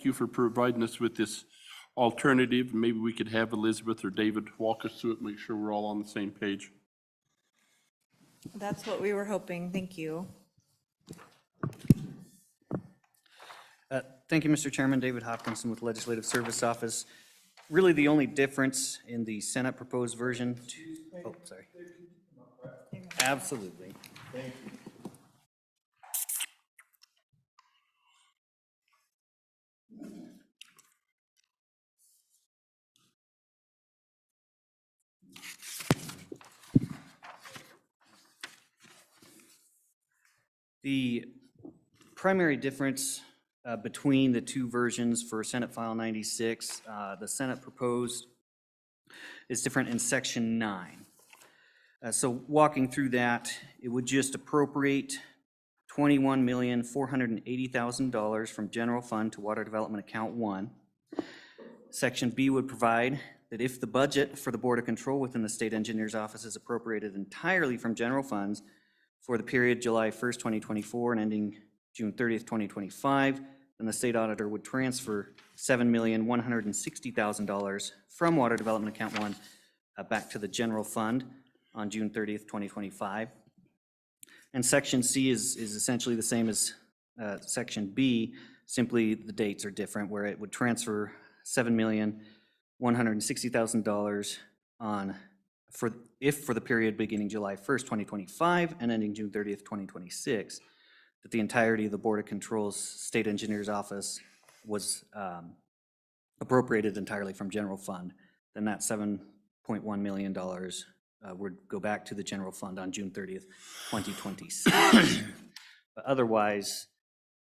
you for providing us with this alternative. Maybe we could have Elizabeth or David walk us through it, make sure we're all on the same page. That's what we were hoping. Thank you. Thank you, Mr. Chairman. David Hopkinson with Legislative Service Office. Really, the only difference in the Senate proposed version. Oh, sorry. Absolutely. Thank you. The primary difference between the two versions for Senate File 96, the Senate proposed is different in Section 9. So walking through that, it would just appropriate $21,480,000 from General Fund to Water Development Account 1. Section B would provide that if the budget for the Board of Control within the State Engineer's Office is appropriated entirely from general funds for the period July 1st, 2024 and ending June 30th, 2025, then the State Auditor would transfer $7,160,000 from Water Development Account 1 back to the General Fund on June 30th, 2025. And Section C is essentially the same as Section B, simply the dates are different, where it would transfer $7,160,000 on for the period beginning July 1st, 2025 and ending June 30th, 2026, that the entirety of the Board of Control's State Engineer's Office was appropriated entirely from general fund, then that $7.1 million would go back to the general fund on June 30th, 2026. But otherwise,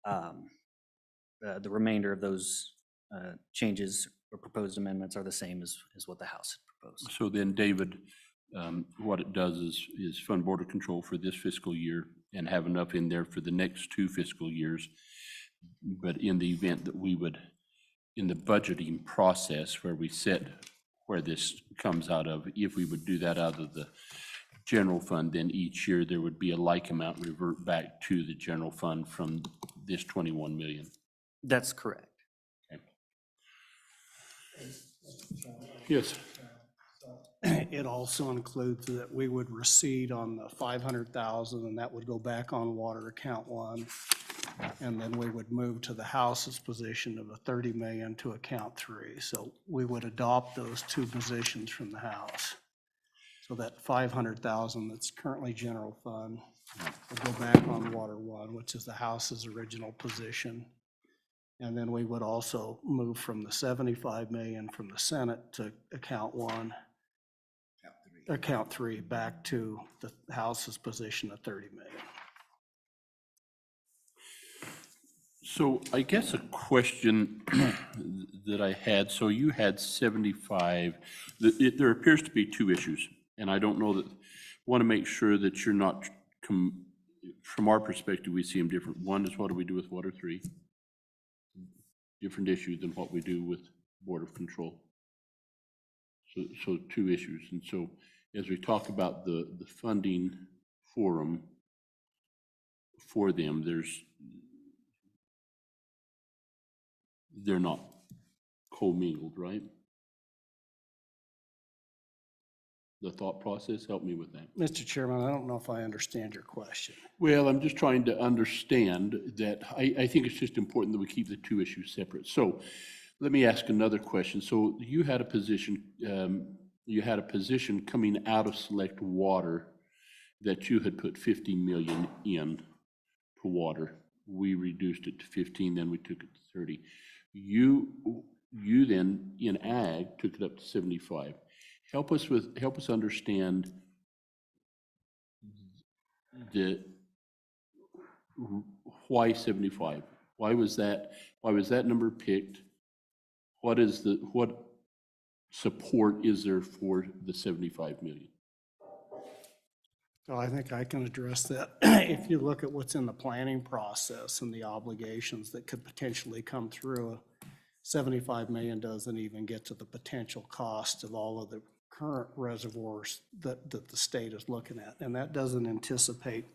the remainder of those changes or proposed amendments are the same as what the House had proposed. So then, David, what it does is fund Border Control for this fiscal year and have enough in there for the next 2 fiscal years. But in the event that we would, in the budgeting process where we set where this comes out of, if we would do that out of the general fund, then each year there would be a like amount revert back to the general fund from this 21 million. That's correct. Okay. Yes. It also includes that we would recede on the 500,000, and that would go back on water account 1. And then we would move to the House's position of a 30 million to account 3. So we would adopt those 2 positions from the House. So that 500,000 that's currently general fund will go back on water 1, which is the House's original position. And then we would also move from the 75 million from the Senate to account 1. Account 3 back to the House's position of 30 million. So I guess a question that I had, so you had 75, there appears to be 2 issues, and I don't know that, want to make sure that you're not, from our perspective, we see them different. One is what do we do with Water 3? Different issue than what we do with Board of Control. So 2 issues, and so as we talk about the funding forum for them, they're not commingled, right? The thought process, help me with that. Mr. Chairman, I don't know if I understand your question. Well, I'm just trying to understand that I think it's just important that we keep the 2 issues separate. So let me ask another question. So you had a position coming out of Select Water that you had put 50 million in to water. We reduced it to 15, then we took it to 30. You then in ag took it up to 75. Help us understand why 75? Why was that number picked? What support is there for the 75 million? So I think I can address that. If you look at what's in the planning process and the obligations that could potentially come through, 75 million doesn't even get to the potential cost of all of the current reservoirs that the state is looking at. And that doesn't anticipate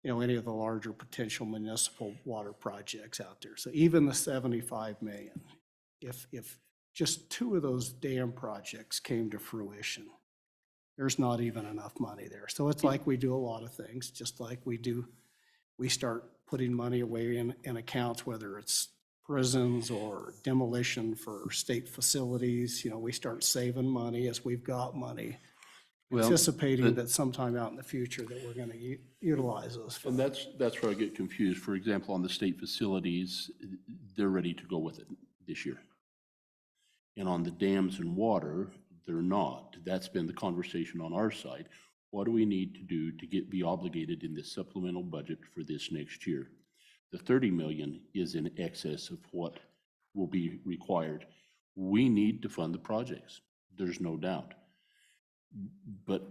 any of the larger potential municipal water projects out there. So even the 75 million, if just 2 of those dam projects came to fruition, there's not even enough money there. So it's like we do a lot of things, just like we start putting money away in accounts, whether it's prisons or demolition for state facilities. We start saving money as we've got money, Well, anticipating that sometime out in the future that we're going to utilize those And funds. that's where I get confused. For example, on the state facilities, they're ready to go with it this year. And on the dams and water, they're not. That's been the conversation on our side. What do we need to do to be obligated in this supplemental budget for this next year? The 30 million is in excess of what will be required. We need to fund the projects. There's no doubt. But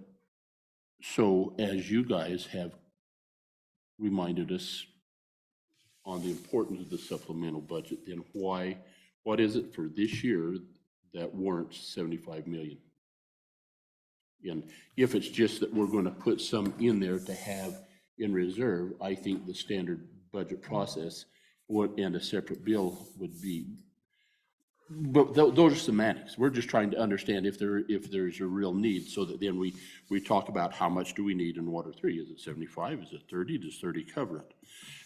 so as you guys have reminded us on the importance of the supplemental budget, then what is it for this year that warrants 75 million? And if it's just that we're going to put some in there to have in reserve, I think the standard budget process and a separate bill would be, but those are semantics. We're just trying to understand if there's a real need, so that then we talk about how much do we need in water 3. Is it 75? Is it 30? Does 30 cover it?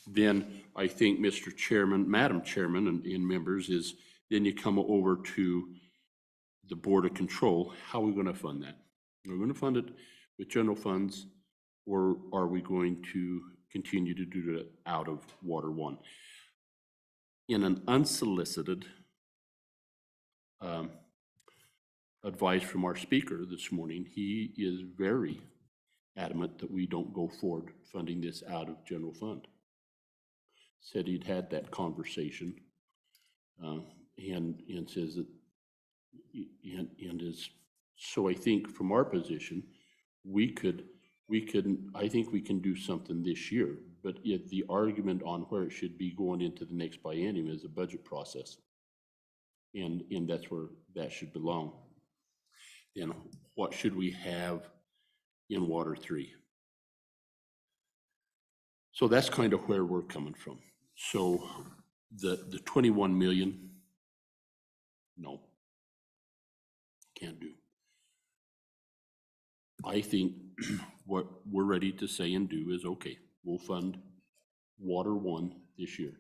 Then I think, Mr. Chairman, Madam Chairman, and members, is then you come over to the Board of Control. How are we going to fund that? Are we going to fund it with general funds, or are we going to continue to do it out of Water 1? In an unsolicited advice from our speaker this morning, he is very adamant that we don't go forward funding this out of general fund. Said he'd had that conversation and says that, and is, so I think from our position, I think we can do something this year, but if the argument on where it should be going into the next biennium is a budget process. And that's where that should belong. And what should we have in water 3? So that's kind of where we're coming from. So the 21 million, no, can't do. I think what we're ready to say and do is, okay, we'll fund water 1 this year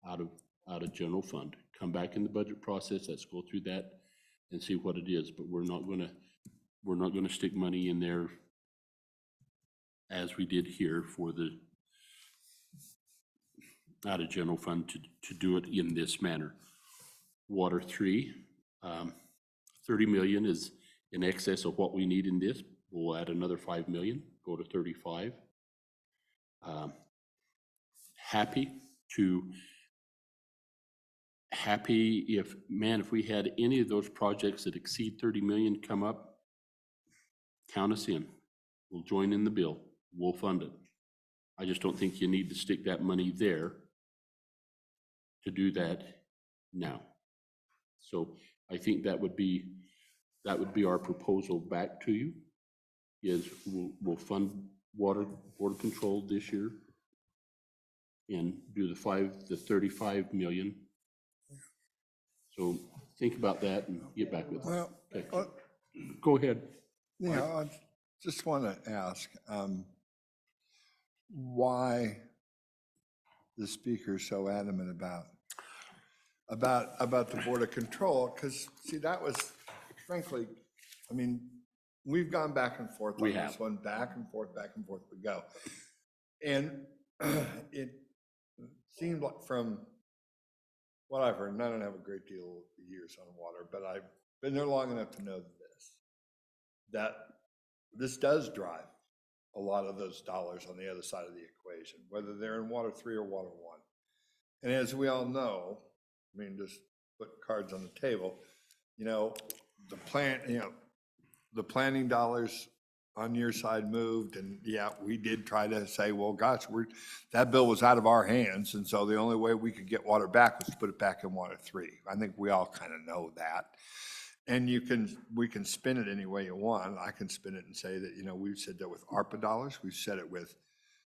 out of general fund. Come back in the budget process. Let's go through that and see what it is. But we're not gonna stick money in there as we did here for the out of general fund to do it in this manner. Water 3, 30 million is in excess of what we need in this. We'll add another 5 million, go to 35. Happy if we had any of those projects that exceed 30 million come up, count us in. We'll join in the bill. We'll fund it. I just don't think you need to stick that money there to do that now. So I think that would be our proposal back to you, is we'll fund water control this year and do the 35 million. So think about that and get back with us. Okay. Go ahead. Yeah, I just want to ask why the speaker's so adamant about the Board of Control, because see, that was frankly, I mean, we've gone back and forth on this one, back and forth we go. And it seemed like, from what I've heard, and I don't have a great deal of years on water, but I've been there long enough to know that this does drive a lot of those dollars on the other side of the equation, whether they're in water 3 or water 1. And as we all know, I mean, just put cards on the table, the planning dollars on your side moved, and yeah, we did try to say, well, gosh, that bill was out of our hands, and so the only way we could get water back was to put it back in water 3. I think we all kind of know that. And we can spin it any way you want. I can spin it and say that, we've said that with ARPA dollars, we've said it with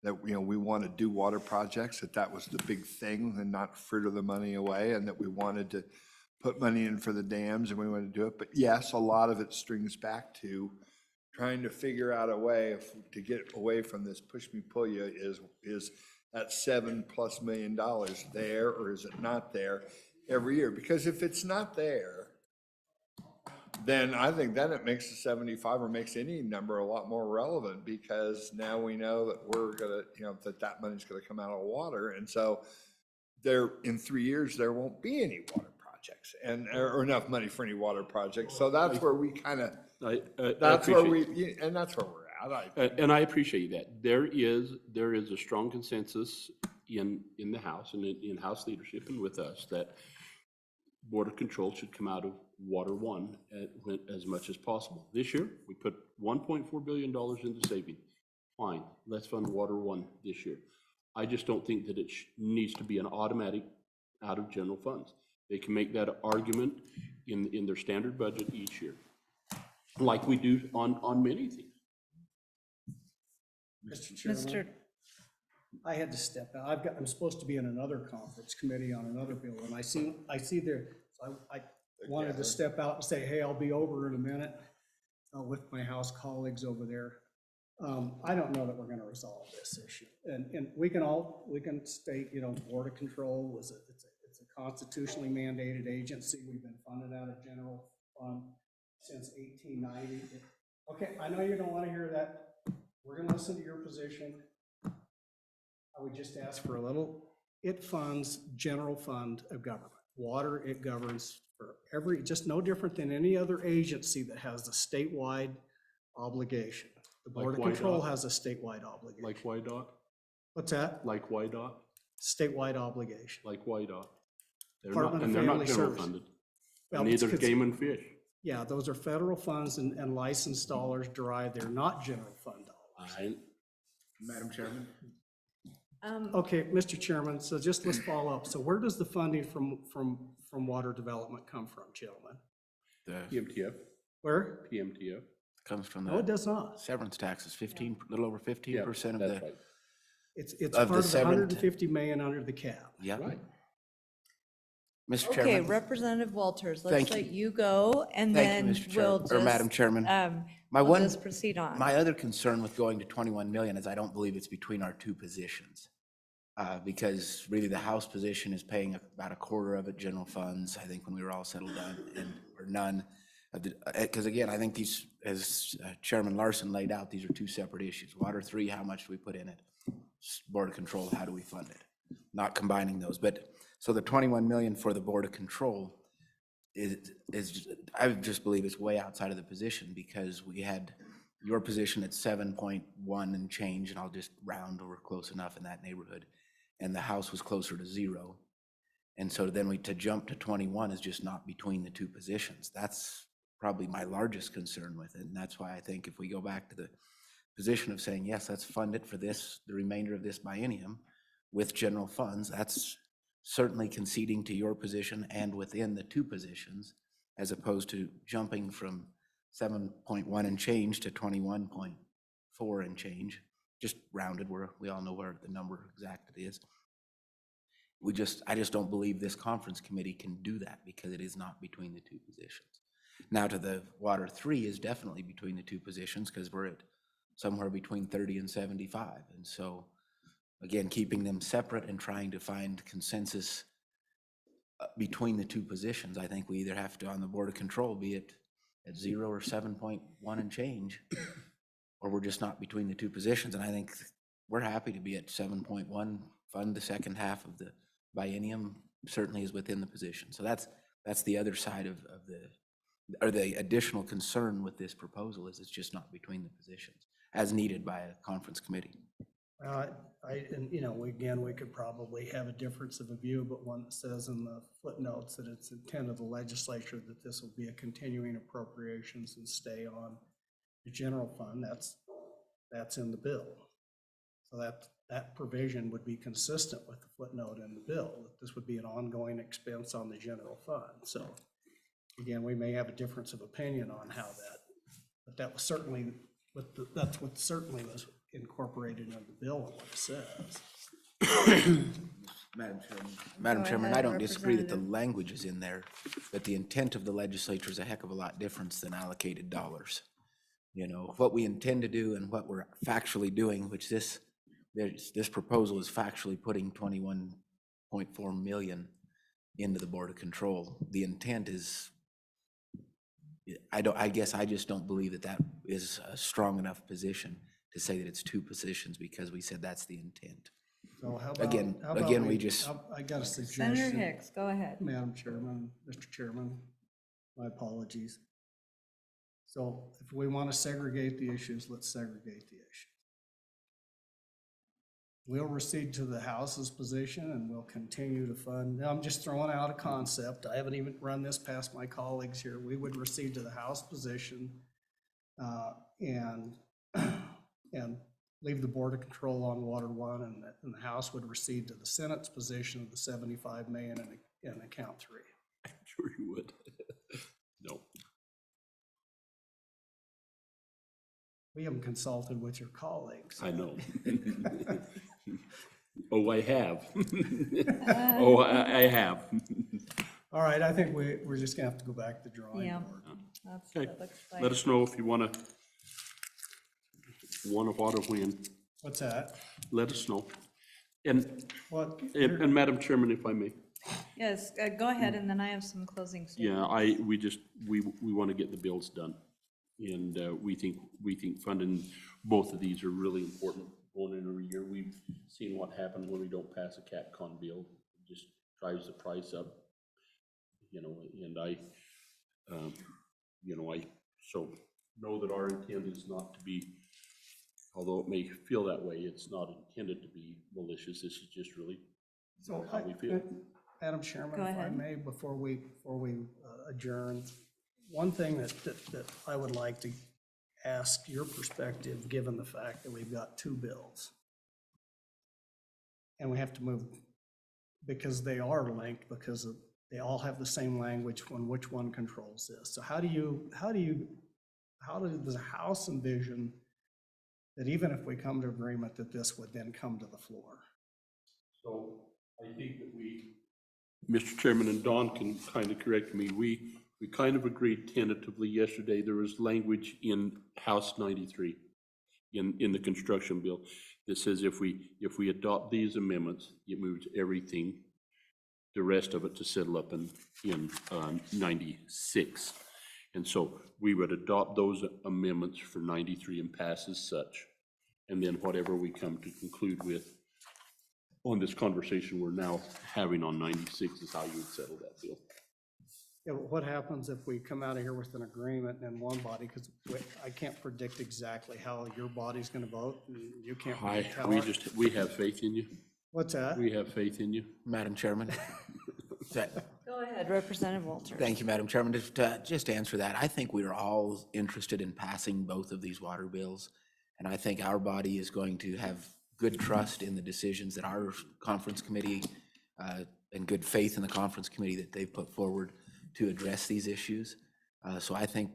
that, you know, we want to do water projects, that was the big thing, and not fritter the money away, and that we wanted to put money in for the dams, and we wanted to do it. But yes, a lot of it strings back to trying to figure out a way to get away from this push me, pull you, is that $7+ million there, or is it not there every year? Because if it's not there, then I think then it makes the 75 or makes any number a lot more relevant, because now we know that we're gonna, you know, that money's gonna come out of water. And so there, in 3 years, there won't be any water projects or enough money for any water projects. So that's where we kind of, that's where and that's where we're at. And I appreciate that. There is a strong consensus in the House and in House leadership and with us that border control should come out of Water One as much as possible. This year, we put $1.4 billion into saving. Fine, let's fund Water One this year. I just don't think that it needs to be an automatic out of general funds. They can make that argument in their standard budget each year, like we do on many things. Mr. Chairman, Mr. I had to step out. I'm supposed to be in another conference committee on another bill, and I see there, so I wanted to step out and say, hey, I'll be over in a minute with my House colleagues over there. I don't know that we're gonna resolve this issue. And we can state, you know, border control it's a constitutionally mandated agency. We've been funded out of general fund since 1890. Okay, I know you don't wanna hear that. We're gonna listen to your position. I would just ask for a little. It funds general fund of government. Water, it governs for just no different than any other agency that has a statewide obligation. The Border Control has a statewide obligation. Like YDOT? What's that? Like YDOT? Statewide obligation. Like YDOT. They're Department not, of and they're not Family general Services. funded. Well, And neither is it's- Game and Fish. Yeah, those are federal funds and licensed dollars derived. They're not general fund dollars. Madam Chairman? Okay, Mr. Chairman, so just let's follow up. So where does the funding from water development come from, gentlemen? The PMTF, Where? PMTF. comes from No, it the does not. severance taxes, 15, a little over 15% of That's the, right. It's Of part the of the severance- 150 million under the cap. yeah. Right. Mr. Okay, Chairman? Representative Walters, Thank let's you. let you go, and Thank you, then Mr. Chair- we'll or just. Madam Chairman. My We'll one, just proceed on. my other concern with going to 21 million is I don't believe it's between our two positions. Because really the House position is paying about a quarter of it general funds, I think when we were all settled down, or none. Because again, I think these, as Chairman Larson laid out, these are two separate issues. Water 3, how much do we put in it? Border Control, how do we fund it? Not combining those, but, so the 21 million for the Board of Control is, I just believe it's way outside of the position, because we had your position at 7.1 and change, and I'll just round, or we're close enough in that neighborhood, and the House was closer to 0. And so then to jump to 21 is just not between the two positions. That's probably my largest concern with it, and that's why I think if we go back to the position of saying, yes, let's fund it for this, the remainder of this biennium with general funds, that's certainly conceding to your position and within the two positions, as opposed to jumping from 7.1 and change to 21.4 and change, just rounded, where we all know where the number exact it is. I just don't believe this conference committee can do that, because it is not between the two positions. Now, to the Water 3 is definitely between the two positions, because we're at somewhere between 30 and 75. And so, again, keeping them separate and trying to find consensus between the two positions, I think we either have to, on the Board of Control, be at 0 or 7.1 and change, or we're just not between the two positions. And I think we're happy to be at 7.1, fund the second half of the biennium, certainly is within the position. So that's the other side of the additional concern with this proposal, is it's just not between the positions as needed by a conference committee. And you know, again, we could probably have a difference of a view, but one that says in the footnotes that it's intent of the legislature that this will be a continuing appropriations and stay on the general fund. That's in the bill. So that provision would be consistent with the footnote in the bill, that this would be an ongoing expense on the general fund. So again, we may have a difference of opinion on how that, but that was certainly that's what certainly was incorporated into the bill and what it says. Madam Go Chairman, ahead, I don't disagree that the Representative. language is in there, but the intent of the legislature is a heck of a lot different than allocated dollars. You know, what we intend to do and what we're factually doing, which this proposal is factually putting 21.4 million into the Board of Control. The intent is, I guess I just don't believe that that is a strong enough position to say that it's two positions, because we said that's the intent. So how about? Again, how about again, we just- I got a suggestion. Senator Hicks, go ahead. Madam Chairman, Mr. Chairman, my apologies. So if we want to segregate the issues, let's segregate the issues. We'll recede to the House's position and we'll continue to fund. Now, I'm just throwing out a concept. I haven't even run this past my colleagues here. We would recede to the House position and leave the Board of Control on Water One, and the House would recede to the Senate's position of the 75 million in account 3. I'm sure you would. No. We haven't consulted with your colleagues. I know. Oh, I have. Oh, I have. All right, I think we're just gonna have to go back to the drawing Yeah. board. Okay, That looks like. let us know if you want to what or when. What's that? Let us know. And, What? and Madam Chairman, if I may, Yes, go ahead, and then I have some closing statements. yeah, we want to get the bills done. And we think funding both of these are really important going into a year. We've seen what happens when we don't pass a CATCon bill. It just drives the price up, you know, and I so know that our intent is not to be, although it may feel that way, it's not intended to be malicious. This is just really So how we feel. Madam Chairman, Go if I ahead. may, before we adjourn, one thing that I would like to ask your perspective, given the fact that we've got 2 bills. And we have to move, because they are linked, because they all have the same language on which one controls this. So how does the House envision that even if we come to agreement that this would then come to the floor? So I think that Mr. Chairman, and Don can kind of correct me, we kind of agreed tentatively yesterday. There was language in House 93 in the construction bill that says if we adopt these amendments, it moves everything, the rest of it, to settle up in 96. And so we would adopt those amendments for 93 and pass as such. And then whatever we come to conclude with on this conversation we're now having on 96 is how you would settle that bill. Yeah, but what happens if we come out of here with an agreement in one body? Because I can't predict exactly how your body's gonna vote, and you can't predict how We have faith in you. What's that? We have faith in you. Madam Chairman. Go ahead, Representative Walters. Thank you, Madam Chairman. Just to answer that, I think we are all interested in passing both of these water bills. And I think our body is going to have good trust in the decisions that our conference committee and good faith in the conference committee that they've put forward to address these issues. So I think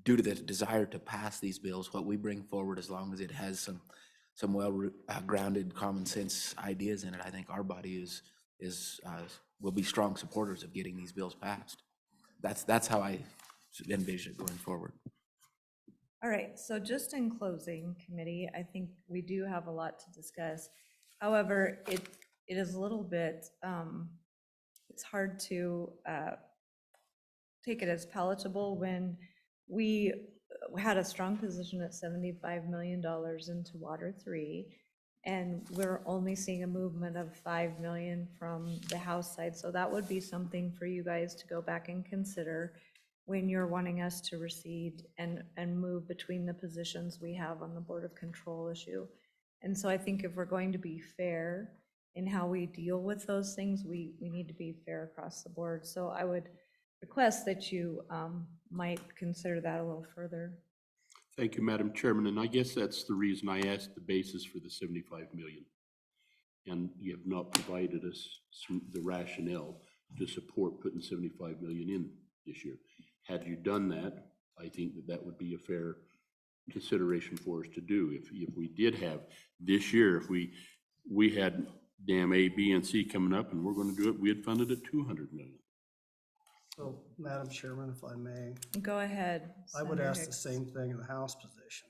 due to the desire to pass these bills, what we bring forward, as long as it has some well-grounded common sense ideas in it, I think our body will be strong supporters of getting these bills passed. That's how I envision it going forward. All right, so just in closing, committee, I think we do have a lot to discuss. However, it is a little bit, it's hard to take it as palatable when we had a strong position at $75 million into Water 3, and we're only seeing a movement of 5 million from the House side. So that would be something for you guys to go back and consider when you're wanting us to recede and move between the positions we have on the Board of Control issue. And so I think if we're going to be fair in how we deal with those things, we need to be fair across the board. So I would request that you might consider that a little further. Thank you, Madam Chairman. And I guess that's the reason I asked the basis for the 75 million. And you have not provided us the rationale to support putting 75 million in this year. Had you done that, I think that would be a fair consideration for us to do. If we did have this year, if we had dam A, B, and C coming up and we're going to do it, we had funded at 200 million. So, Madam Chairman, if I may, Go ahead. I would Senator ask the Hicks. same thing in the House position.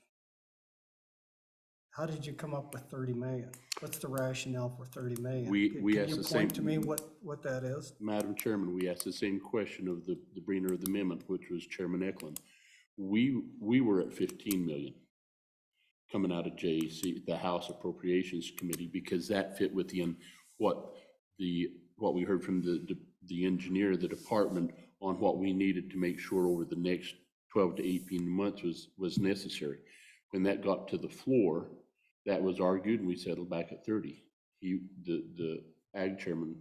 How did you come up with 30 million? What's the rationale for 30 million? We Can asked you the same- point to me what that is? Madam Chairman, we asked the same question of the bringer of the amendment, which was Chairman Eklund. We were at 15 million coming out of JAC, the House Appropriations Committee, because that fit within what we heard from the engineer, the department, on what we needed to make sure over the next 12 to 18 months was necessary. When that got to the floor, that was argued and we settled back at 30. The ag chairman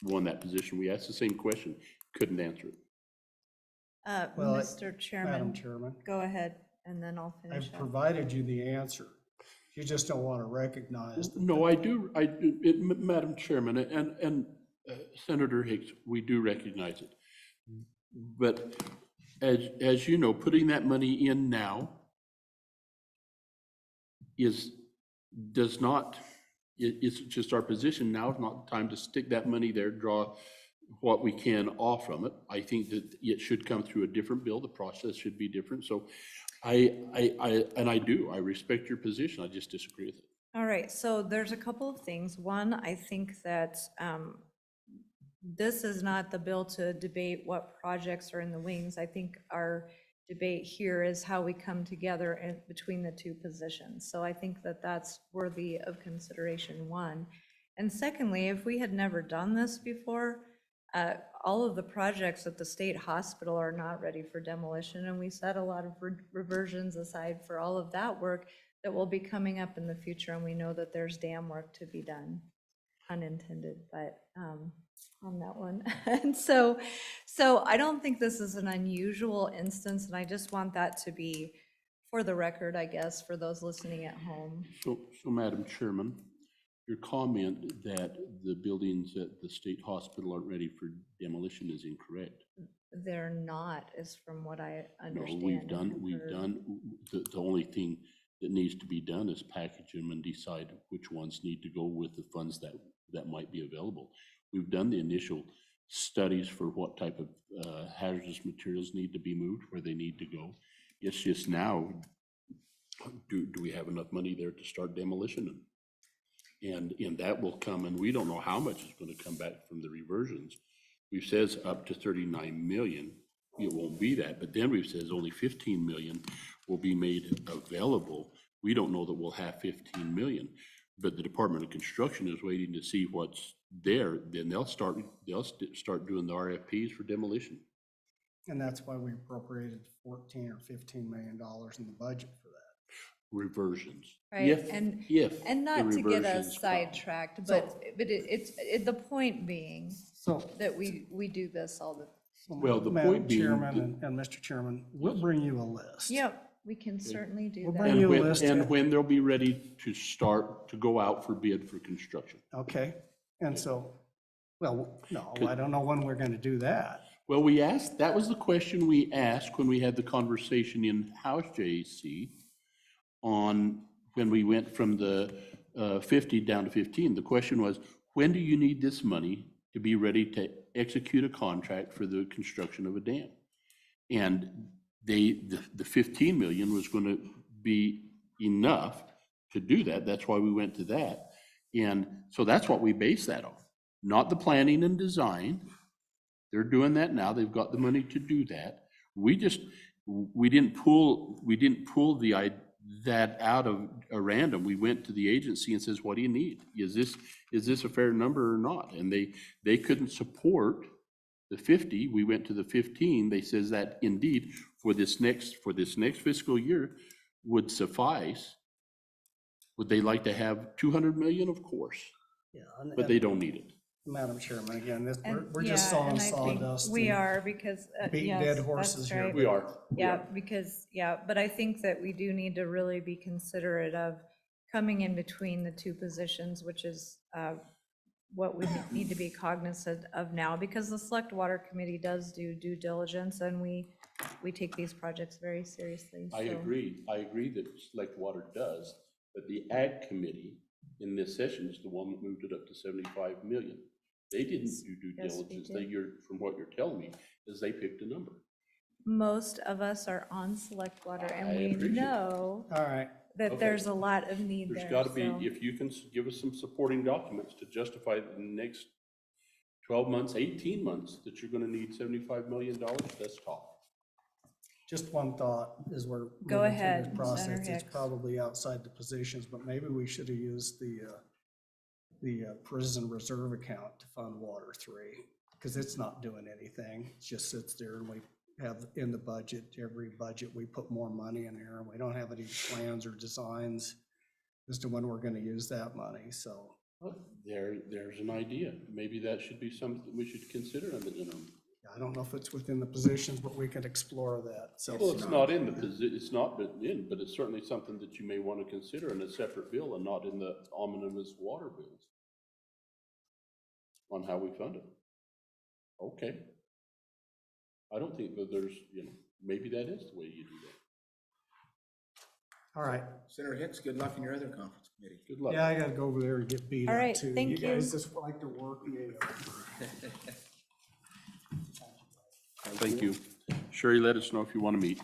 won that position. We asked the same question, couldn't answer it. Well, Mr. Madam Chairman, Chairman, go ahead, and then I'll finish I've up. provided you the answer. You just don't want to recognize that. No, I do, Madam Chairman, and Senator Hicks, we do recognize it. But as you know, putting that money in now it's just our position now. It's not the time to stick that money there, draw what we can off from it. I think that it should come through a different bill. The process should be different. So I respect your position. I just disagree with it. All right, so there's a couple of things. One, I think that this is not the bill to debate what projects are in the wings. I think our debate here is how we come together in between the two positions. So I think that that's worthy of consideration, one. And secondly, if we had never done this before, all of the projects at the state hospital are not ready for demolition, and we set a lot of reversions aside for all of that work that will be coming up in the future, and we know that there's dam work to be done, unintended, but on that one. And so I don't think this is an unusual instance, and I just want that to be for the record, I guess, for those listening at home. So Madam Chairman, your comment that the buildings at the state hospital aren't ready for demolition is incorrect. They're not, is from what I No, understand. we've and have heard. done, the only thing that needs to be done is package them and decide which ones need to go with the funds that might be available. We've done the initial studies for what type of hazardous materials need to be moved, where they need to go. It's just now, do we have enough money there to start demolition? And that will come, and we don't know how much is going to come back from the reversions. We've says up to 39 million. It won't be that, but then we've says only 15 million will be made available. We don't know that we'll have 15 million, but the Department of Construction is waiting to see what's there. Then they'll start doing the RFPs for demolition. And that's why we appropriated 14 or 15 million dollars in the budget for that. Reversions. Right, If and the not to get us reversions come. sidetracked, but the point being So, that we do this all the, Well, the Madam point being- Chairman and Mr. Chairman, we'll bring you a list. yep, we can certainly do We'll that. bring And you a when, list and here. when they'll be ready to start to go out for bid for construction. Okay, and so, well, no, I don't know when we're going to do that. Well, that was the question we asked when we had the conversation in House JAC on when we went from the 50 down to 15. The question was, when do you need this money to be ready to execute a contract for the construction of a dam? And the 15 million was going to be enough to do that. That's why we went to that. And so that's what we base that on, not the planning and design. They're doing that now. They've got the money to do that. We didn't pull that out of a random. We went to the agency and says, what do you need? Is this a fair number or not? And they couldn't support the 50. We went to the 15. They says that indeed for this next fiscal year would suffice. Would they like to have 200 million? Of course, Yeah, but they don't need it. Madam Chairman, again, And- we're just yeah, sawing and I think sawdust. We and are, because, beating yes, dead that's horses here. right. We are. Yeah, because, but I think that we do need to really be considerate of coming in between the two positions, which is what we need to be cognizant of now, because the Select Water Committee does do due diligence, and we we take these projects very seriously. I so- agree that Select Water does, but the Ag Committee in this session is the one that moved it up to 75 million. They didn't do due Yes, we diligence. did. From what you're telling me, is they picked a number. Most of us are on Select Water, and I we appreciate it. know All right, that Okay. there's a lot of need there. There's got to be, so- if you can give us some supporting documents to justify the next 12 months, 18 months, that you're going to need $75 million, let's talk. just one thought as we're Go moving through ahead, this process. Senator It's Hicks. probably outside the positions, but maybe we should have used the prison reserve account to fund Water 3, because it's not doing anything. It just sits there, and we have in the budget, every budget, we put more money in there, and we don't have any plans or designs as to when we're gonna use that money, so. There's an idea. Maybe that should be something we should consider in the interim. I don't know if it's within the positions, but we could explore that, so. Well, it's not in the it's not in, but it's certainly something that you may want to consider in a separate bill and not in the omnibus water bills on how we fund it. Okay. I don't think that there's, maybe that is the way you do that. All right, Senator Hicks, good luck in your other conference committee. Good luck. yeah, I gotta go over there and get beat All up right, too. thank You guys you. just like to work me over. Thank you. Sherry, let us know if you want to meet.